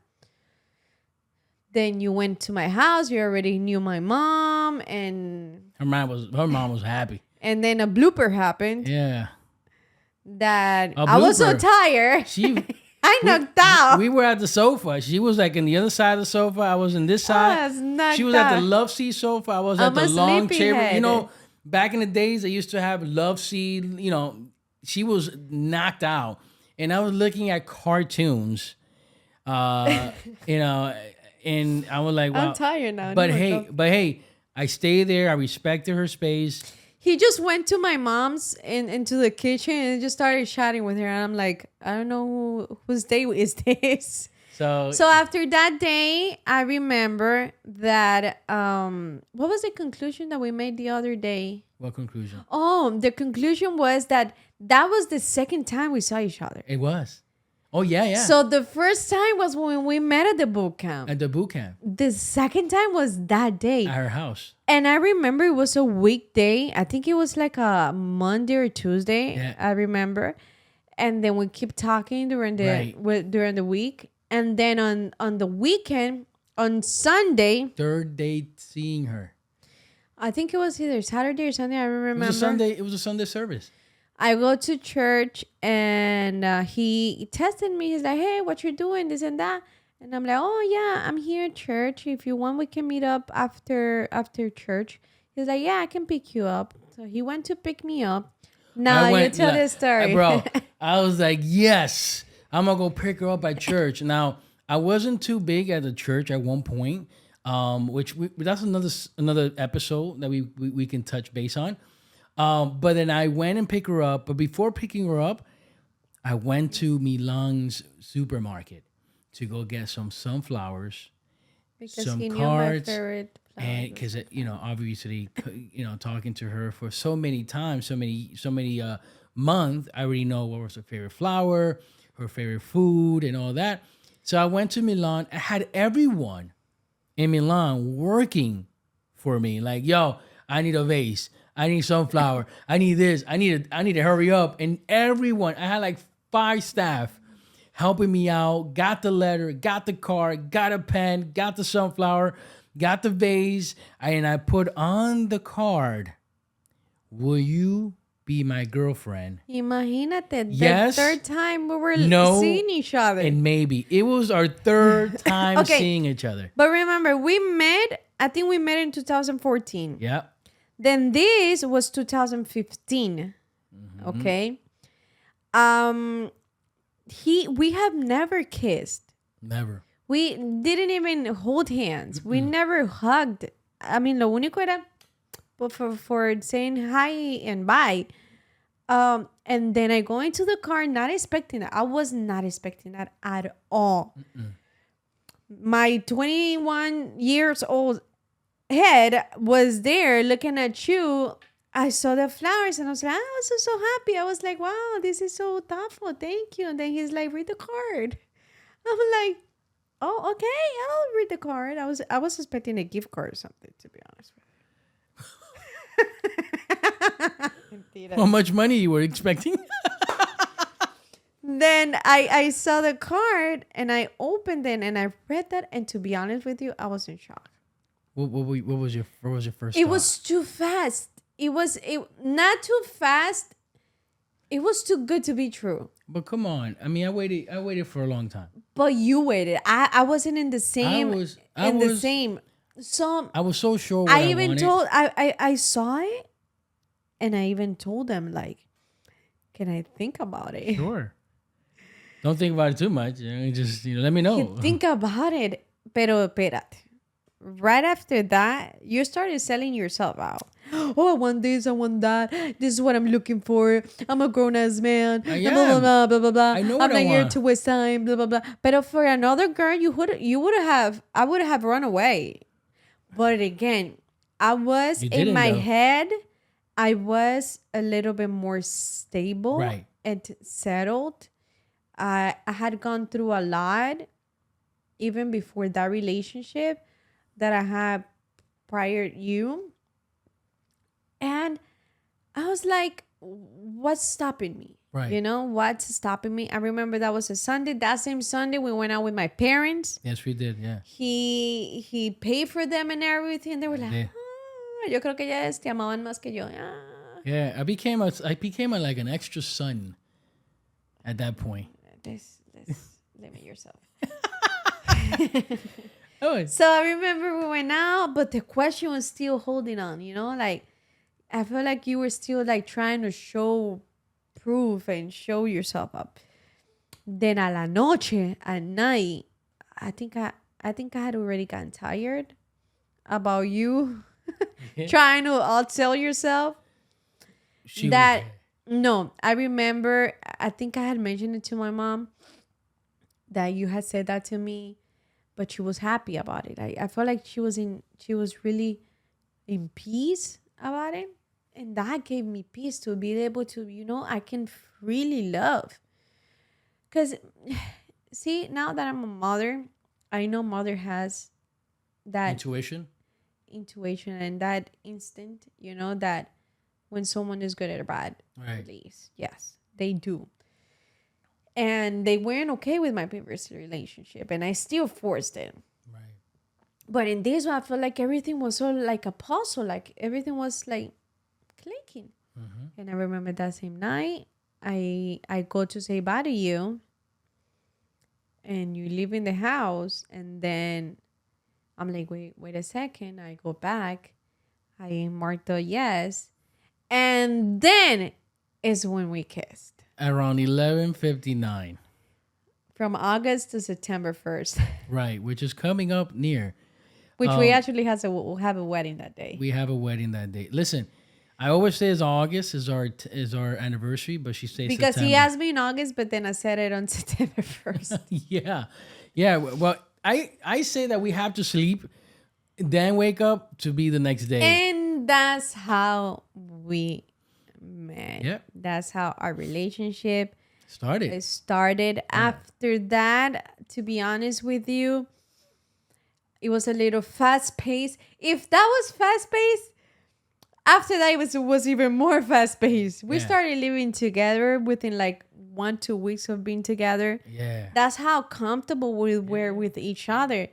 Then you went to my house. You already knew my mom, and Her mom was happy. and then a blooper happened Yeah. that A I was so blooper. tired. She I knocked out. We were at the sofa. She was like in the other side of the sofa. I was in this I side. was knocked She was at the out. love seat sofa. I was I'm at the a long chair. sleepyhead. You know, back in the days they used to have love seat. You know, she was knocked out, and I was looking at cartoons. You know, and I was like, wow. I'm tired now. But No, hey, no. but hey, I stayed there. I respected her space. He just went to my mom's into the kitchen and just started chatting with her. And I'm like, I don't know whose day is this. So So after that day, I remember that what was the conclusion that we made the other day? what conclusion? Oh, the conclusion was that was the second time we saw each other. It was. Oh yeah, yeah. So the first time was when we met at the boot camp. At the boot camp The second time was that day. at her house. And I remember it was a weekday. I think it was like a Monday or Tuesday. Yeah. I remember. And then we keep talking during the week. And then on the weekend, on Sunday, Third date seeing her. I think it was either Saturday or Sunday. I don't remember. It was a Sunday service. I go to church and he texted me. He's like, hey, what you doing? This and that. And I'm like, oh, yeah, I'm here at church. If you want, we can meet up after church. He's like, yeah, I can pick you up. So he went to pick me up. Now you tell this story. Bro, I was like, yes, I'm going to go pick her up at church. Now, I wasn't too big at the church at one point, that's another episode that we can touch base on. But then I went and picked her up. But before picking her up, I went to Milan's supermarket to go get some sunflowers, Because some he knew cards, my favorite flower. and because obviously, talking to her for so many times, so many months, I already know what was her favorite flower, her favorite food, and all that. So I went to Milan. I had everyone in Milan working for me. Like, yo, I need a vase. I need sunflower. I need this. I need to hurry up. And everyone, I had like 5 staff helping me out. Got the letter, got the card, got a pen, got the sunflower, got the vase, and I put on the card, will you be my girlfriend? Imagínate, Yes. the third time we were No. seeing each other. And maybe. It was our third time Okay. seeing each other. But remember, I think we met in 2014. Yeah. Then this was 2015. Mm-hmm. Okay. We have never kissed. Never. We didn't even hold hands. We never hugged. I mean, lo único era for saying hi and bye. And then I go into the car, not expecting that. I was not expecting that at all. My 21 years old head was there looking at you. I saw the flowers and I was like, I was so happy. I was like, wow, this is so thoughtful. Thank you. And then he's like, read the card. I'm like, oh, okay, I'll read the card. I was expecting a gift card or something, to be honest with you. How much money you were expecting? Then then I saw the card and I opened it and I read that. And to be honest with you, I was in shock. What was your first It thought? was too fast. It was not too fast. It was too good to be true. But come on. I mean, I waited for a long time. But you waited. I wasn't in the same. The same. So I was so sure what I I even wanted. told I saw it, and I even told them like, can I think about it? Sure. Don't think about it too much. Just let me know. You think about it, pero espérate. Right after that, you started selling yourself out. Oh, I want this, I want that. This is what I'm looking for. I'm a grown ass man. I Blah, blah, am. blah, blah, blah, blah. I know I'm what not I here want. to waste time. Blah, blah, blah. But for another girl, you would have. I would have run away. But again, I was You in didn't, my though. head. I was a little bit more stable Right. and settled. I had gone through a lot, even before that relationship that I had prior to you. And I was like, what's stopping me? Right. What's stopping me? I remember that was a Sunday. That same Sunday, we went out with my parents. Yes, we did. Yeah. He paid for them and everything. They were like, Yeah. yo creo que ya te amaban más que yo. Yeah. I became like an extra son at that point. This limit yourself. Oh, So I remember we went out, but the question was still holding on, like I feel like you were still like trying to show proof and show yourself up. Then a la noche, at night, I think I had already gotten tired about you trying to outsell yourself. she That was, no, I remember. I think I had mentioned it to my mom that you had said that to me, but she was happy about it. I felt like she was really in peace about it, and that gave me peace to be able to I can freely love. Because see, now that I'm a mother, I know mother has that intuition. intuition and that instinct, that when someone is good or bad, Right. release. Yes, they do. And they weren't okay with my previous relationship, and I still forced it. Right. But in this one, I felt like everything was so like a puzzle, like everything was like clicking. Mm-hmm. And I remember that same night, I go to say bye to you, and you leave in the house, and then I'm like, wait a second. I go back, I marked a yes, and then is when we kissed. Around 11:59. From August to September 1st, Right, which is coming up near. which we actually have a wedding that day. We have a wedding that day. Listen, I always say it's August is our anniversary, but she says Because September. he asked me in August, but then I said it on September 1st. Yeah. Well, I say that we have to sleep, then wake up to be the next day. And that's how we met. Yep. That's how our relationship Started. started. After that, to be honest with you, it was a little fast paced. If that was fast paced, after that it was even more fast paced. We Yeah. started living together within like 1-2 weeks of being together. Yeah. That's how comfortable we were with each other.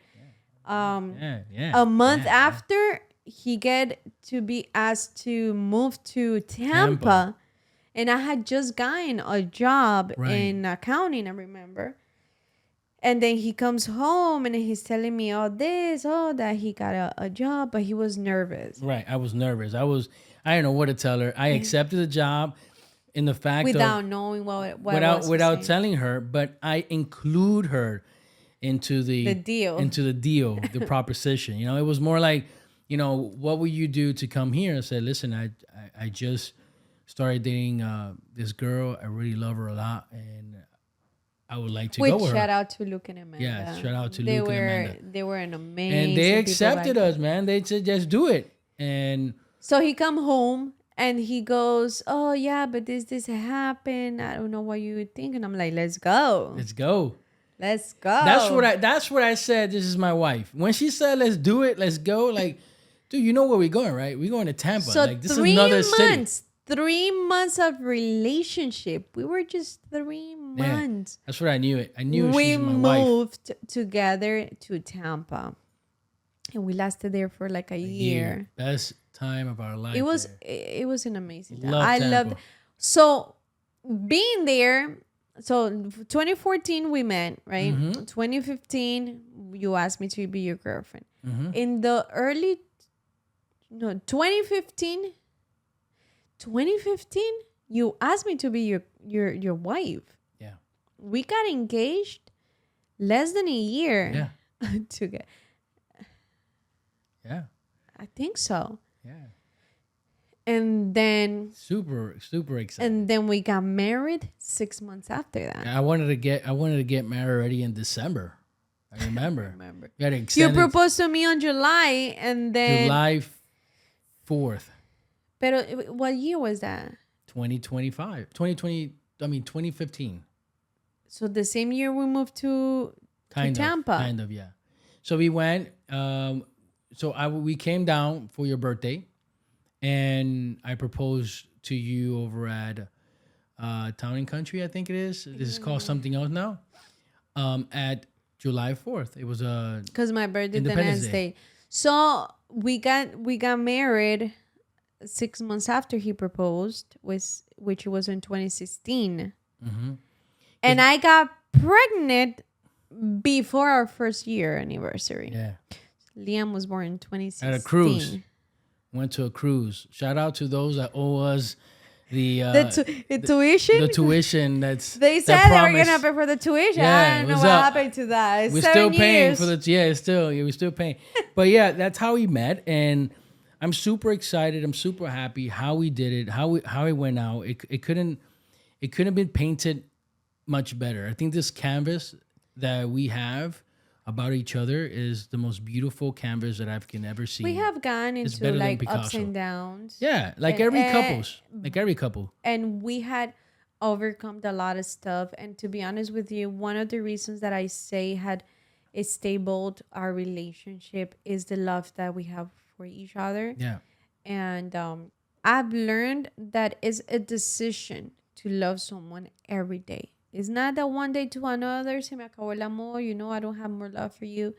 Yeah. A month after, he get to be asked to move to Tampa. And I had just gotten a job Right. in accounting, I remember. And then he comes home and he's telling me all this, that he got a job, but he was nervous. Right. I was nervous. I didn't know what to tell her. I accepted the job in the fact Without of knowing what without saying. telling her, but I include her into The deal. the proposition. It was more like, what will you do to come here? I said, listen, I just started dating this girl. I really love her a lot, and I would like to go with shout her. out to Luke and Amanda. Yeah, shout out to Luke and Amanda. They were an amazing And they people accepted back us, man. They said, just do it. And So he come home and he goes, oh yeah, but this happened. I don't know what you would think. And I'm like, let's go. let's go. Let's go. That's what I said. This is my wife. When she said, let's do it, let's go. Like, dude, you know where we're going, right? We're going to Tampa. So like, this is 3 another months. city. 3 months of relationship. We were just 3 Yeah, months. that's what I knew it. I knew We she's my wife. moved together to Tampa. And we lasted there for like a year. Best time of our life. It was an amazing time. Love I Tampa. loved. So being there, so 2014 we met, right? 2015 you asked me to be your girlfriend. In the early 2015 you asked me to be your wife. Yeah. We got engaged less than a year to get. Yeah. I think so. Yeah. And then Super excited. and then we got married 6 months after that. I wanted to get married already in December. I remember. We had You extended proposed to me on July and then July 4th, Pero what year was that? 2015. So the same year we moved to Tampa. Kind of, yeah. So we went we came down for your birthday, and I proposed to you over at Town and Country, I think it is. This is called something else now. At July 4th. It was Because my birthday the Independence next Day. day. So we got married 6 months after he proposed, which was in 2016. And I got pregnant before our first year anniversary. Yeah. Liam was born in 2016. At a cruise. Went to a cruise. Shout out to those that owe us the tuition. The tuition that's They said that they were promise. gonna pay for the tuition. Yeah, I don't know what's what up? happened to that. It's We're 7 still paying years. for the we're still paying. But yeah, that's how we met, and I'm super excited. I'm super happy how we did it, how it went out. It couldn't have been painted much better. I think this canvas that we have about each other is the most beautiful canvas that I can ever see. We have gone into better than like ups Picasso. and downs. Yeah, like every couple. And we had overcome a lot of stuff. And to be honest with you, one of the reasons that I say had stabled our relationship is the love that we have for each other. Yeah. And I've learned that it's a decision to love someone every day. It's not that one day to another, se me acabó el amor, I don't have more love for you.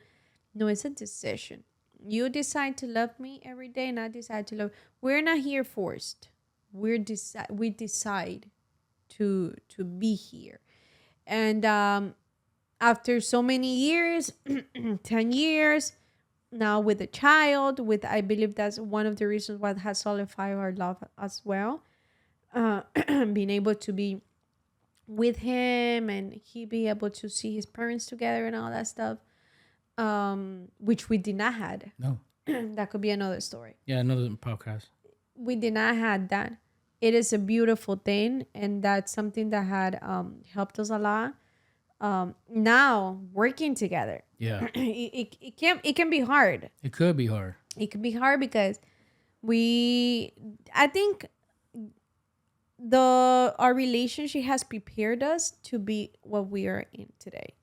No, it's a decision. You decide to love me every day, and I decide to love. We're not here forced. We decide to be here. And after so many years, 10 years, now with a child, I believe that's one of the reasons why it has solidified our love as well. Being able to be with him and he be able to see his parents together and all that stuff, which we did not had. No. That could be another story. Yeah, another podcast. We did not had that. It is a beautiful thing, and that's something that had helped us a lot. Now working together, Yeah, it can be hard. it could be hard. It can be hard because I think our relationship has prepared us to be what we are in today.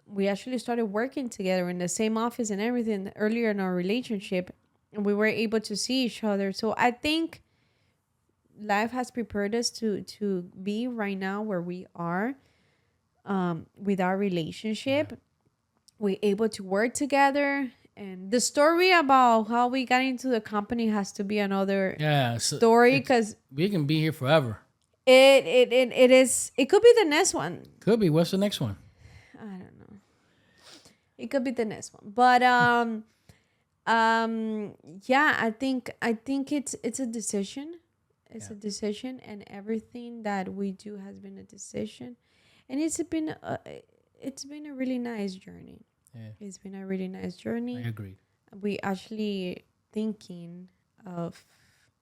We actually started working together in the same office and everything earlier in our relationship, and we were able to see each other. So I think life has prepared us to be right now where we are with our relationship. We're able to work together. And the story about how we got into the company has to be another story, because we can be here forever. It could be the next one. Could be. What's the next one? I don't know. It could be the next one. But yeah, I think it's a decision. It's a decision, and everything that we do has been a decision. And it's been a really nice journey. Yeah. It's been a really nice journey. I agree. We actually thinking of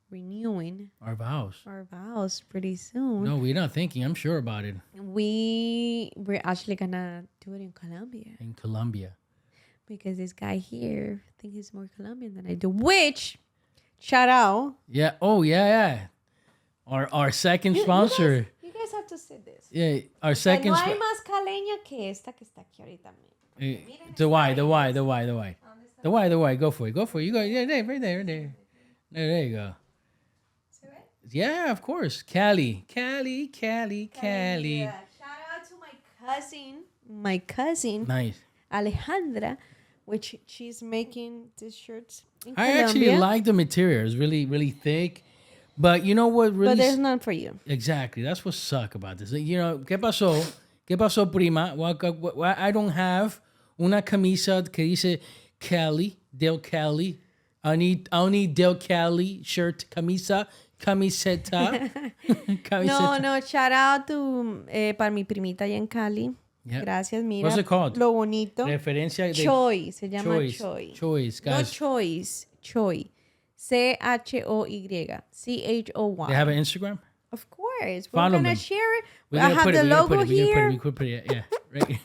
renewing Our vows. pretty soon. No, we're not thinking. I'm sure about it. We're actually gonna do it in Colombia, In Colombia. because this guy here thinks he's more Colombian than I do. Which, shout out. Yeah. Oh, yeah. Our second sponsor. You guys have to say this. Yeah, our second. No hay más caleña que esta que está aquí ahorita. The why. Go for it. You go. Yeah, there, right there. There you go. Yeah, of course. Cali, Cali, Cali, Cali. Yeah. Shout out to my cousin Nice. Alejandra, which she's making these shirts in I actually Colombia, like the material. It's really, really thick. But you know what but really there's none for you. exactly, that's what suck about this. You know, ¿qué pasó? ¿Qué pasó, prima? I don't have una camisa que dice Cali, Del Cali. I'll need Del Cali shirt, camisa, camiseta, No, camiseta. no, shout out to para mi primita allá en Cali. Yeah. Gracias, mira. What's it called? Lo bonito. Referencia de Choi, se llama choice. Choi. Choice, No guys. choice, Choi. CHOY. They have an Instagram? Of course. We're Follow gonna them. share it. We're I gonna have put the it. We're gonna logo put it. here. We could put it. Yeah,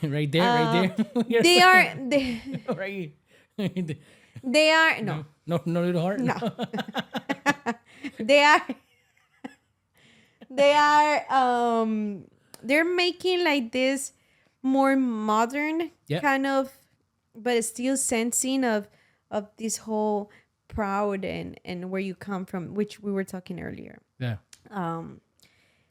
right there, right there. They are they, right here. they are no. No little heart. No. they are they are they're making like this more modern Yeah. kind of, but still sensing of this whole proud and where you come from, which we were talking earlier. Yeah.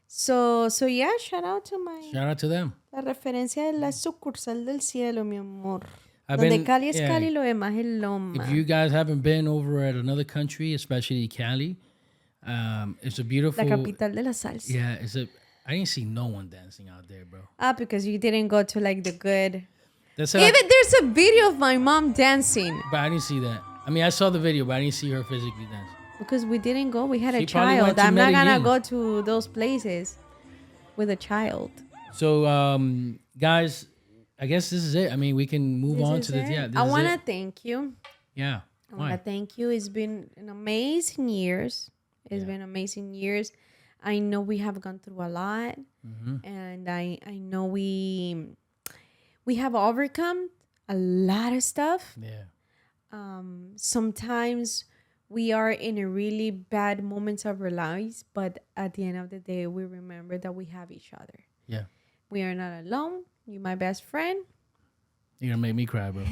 So yeah, shout out to Shout out to them. la referencia de la sucursal del cielo, mi amor. I've Donde been- Cali es yeah. Cali, lo demás es Loma. If you guys haven't been over at another country, especially Cali, it's a beautiful. La capital de la salsa. Yeah, I didn't see no one dancing out there, bro. Because you didn't go to like the good. That's Even there's a video of my mom dancing but I didn't see that. I mean, I saw the video, but I didn't see her physically dance. because we didn't go. We had a She probably child. went to I'm not gonna Medellin. go to those places with a child. So, guys, I guess this is it. I mean, we can move on to this. Yeah, this I is want to it. thank you. Yeah. I want to Why? thank you. It's been an amazing years. It's been amazing years. I know we have gone through a lot, and I know we have overcome a lot of stuff. Yeah. Sometimes we are in a really bad moments of our lives, but at the end of the day, we remember that we have each other. Yeah. We are not alone. You're my best friend. You're gonna make me cry, bro.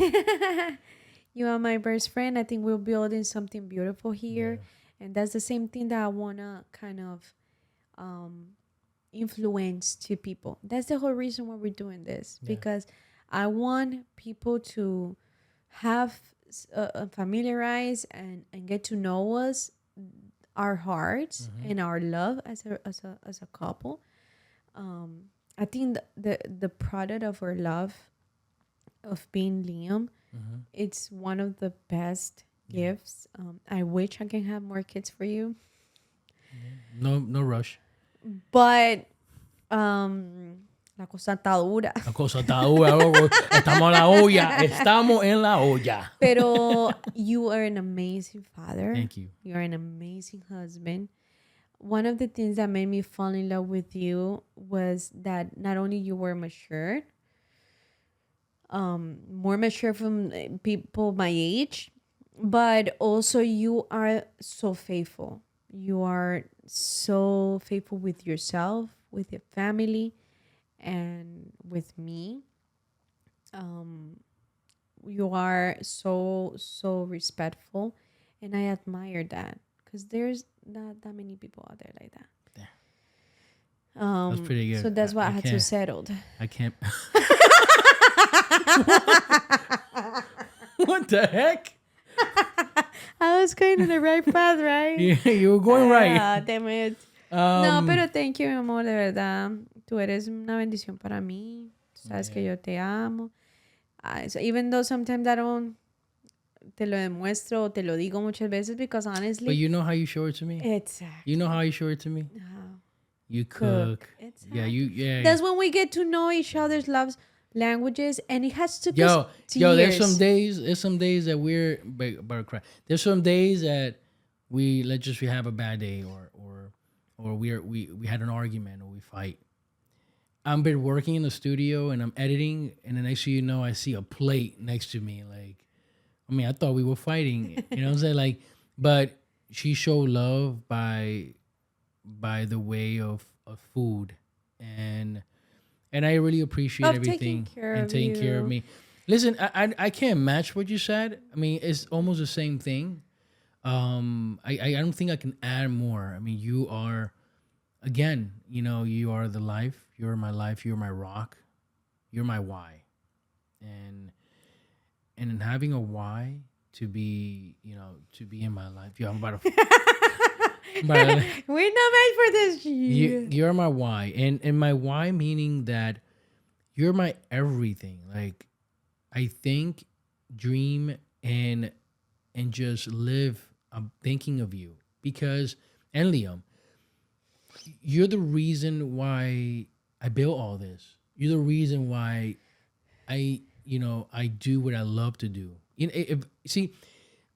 You are my best friend. I think we're building something beautiful here. And that's the same thing that I want to kind of influence to people. That's the whole reason why we're doing this. Because I want people to have familiarize and get to know us, our hearts and our love as a couple. I think the product of our love of being Liam, it's one of the best gifts. I wish I can have more kids for you, No rush. but la cosa está dura. La cosa está dura, loco. Estamos en la olla. Estamos en la olla. Pero you are an amazing father. Thank you. You are an amazing husband. One of the things that made me fall in love with you was that not only you were mature, more mature from people my age, but also you are so faithful. You are so faithful with yourself, with your family, and with me. You are so respectful, and I admire that because there's not that many people out there like that. That's pretty good. So that's why I had to can't- settle. I can't. What the heck? I was going to the right path, right? You were going right. Ah, damn it. No, pero thank you, mi amor, de verdad. Tú eres una bendición para mí. Tú sabes que yo te amo. So even though sometimes I don't te lo demuestro o te lo digo muchas veces because honestly, But you know how you show it to me? exactly. You know how you show it to me? You cook. Exactly. Yeah. That's when we get to know each other's loves languages, and it has to Yo, to there's years. some days that we're about to cry. There's some days that we have a bad day or we had an argument or we fight. I've been working in the studio and I'm editing, and the next thing you know, I see a plate next to me. Like, I mean, I thought we were fighting. You know what I'm saying? Like, but she showed love by the way of food, and I really appreciate Of everything taking care and of taking care of you. me. Listen, I can't match what you said. I mean, it's almost the same thing. I don't think I can add more. I mean, you are again, you are the life. You're my life. You're my rock. You're my why. And in having a why to be, to be in my life. I'm about to. But We're not made for this. you're my why, and my why meaning that you're my everything. Like I think, dream, and just live. I'm thinking of you because, and Liam, you're the reason why I built all this. You're the reason why I do what I love to do. See,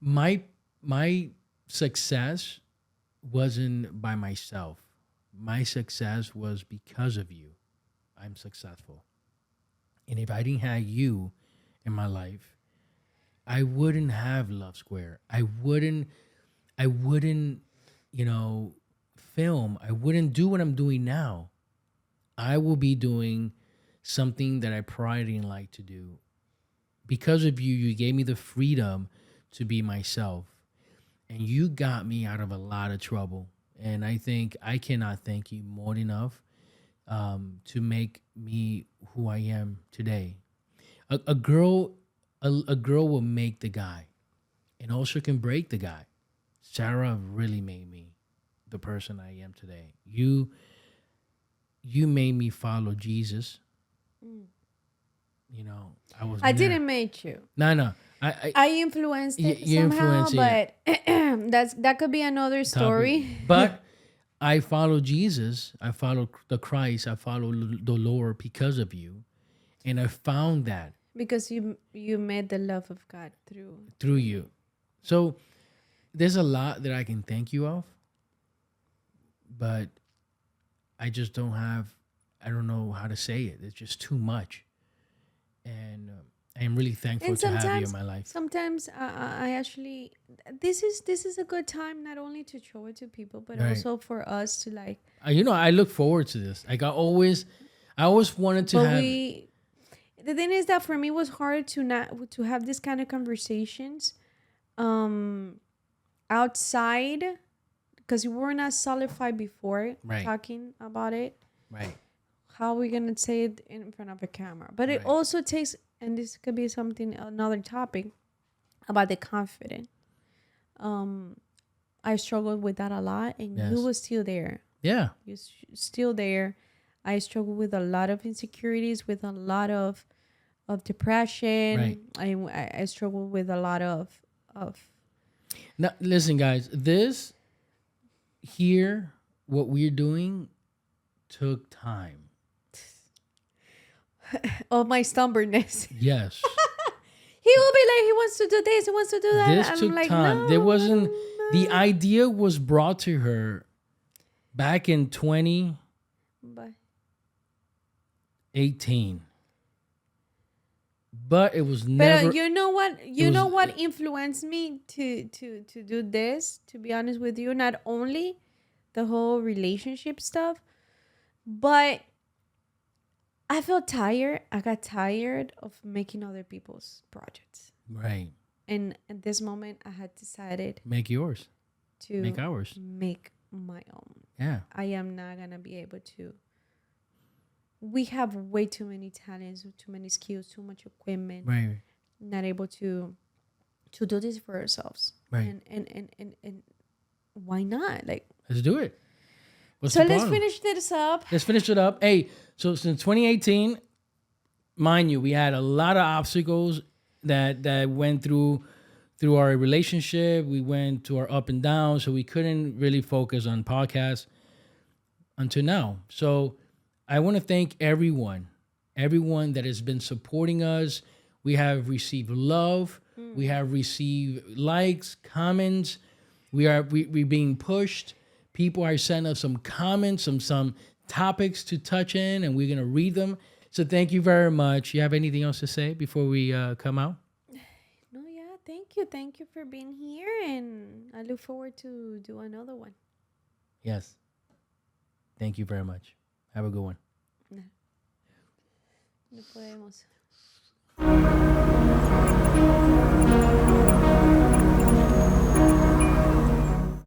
my success wasn't by myself. My success was because of you. I'm successful. And if I didn't have you in my life, I wouldn't have Love Square. I wouldn't, you know, film. I wouldn't do what I'm doing now. I will be doing something that I probably didn't like to do. Because of you, you gave me the freedom to be myself. And you got me out of a lot of trouble. And I think I cannot thank you more enough to make me who I am today. A girl, a girl will make the guy, and also can break the guy. Sarah really made me the person I am today. You made me follow Jesus. I was. I didn't make you. No. I influenced it you somehow, influenced but that could be another story. topic. But I follow Jesus. I follow the Christ. I follow the Lord because of you, and I found that Because you made the love of God through you. So there's a lot that I can thank you of, but I just don't have. I don't know how to say it. It's just too much, and I'm really thankful and to have you in sometimes my life. sometimes I actually this is a good time not only to show it to people but Right. also for us to like I look forward to this. Like I always wanted to but have. we the thing is that for me it was hard to have this kind of conversations outside because we were not solidified before Right. talking about it. Right. How are we gonna say it in front of a camera? But it Right. also takes, and this could be another topic about the confidence. I struggled with that a lot, and Yes. you were still there. Yeah. Still there. I struggled with a lot of insecurities, with a lot of depression. Right. I struggled with a lot of Now, listen, guys. This here, what we're doing, took time. my stubbornness. Yes. He will be like, he wants to do this, he wants to do that. This and took I'm like, time. no, There wasn't. no. The idea was brought to her back in 2018, But but it was never. you know what? You was- know what influenced me to do this? To be honest with you, not only the whole relationship stuff, but I felt tired. I got tired of making other people's projects, Right. and at this moment, I had decided Make yours. to Make ours. make my own. Yeah. I am not gonna be able to. We have way too many talents, too many skills, too much equipment. Right. Not able to do this for ourselves. Right. And why not? Like, Let's do it. What's so the let's problem? finish this up. Let's finish it up. Hey, so since 2018, mind you, we had a lot of obstacles that went through our relationship. We went to our up and down, so we couldn't really focus on podcasts until now. So I want to thank everyone that has been supporting us. We have received love. We have received likes, comments. We're being pushed. People are sending us some comments, some topics to touch in, and we're gonna read them. So thank you very much. You have anything else to say before we come out? No, yeah, thank you for being here, and I look forward to do another one. Yes. Thank you very much. Have a good one. No podemos.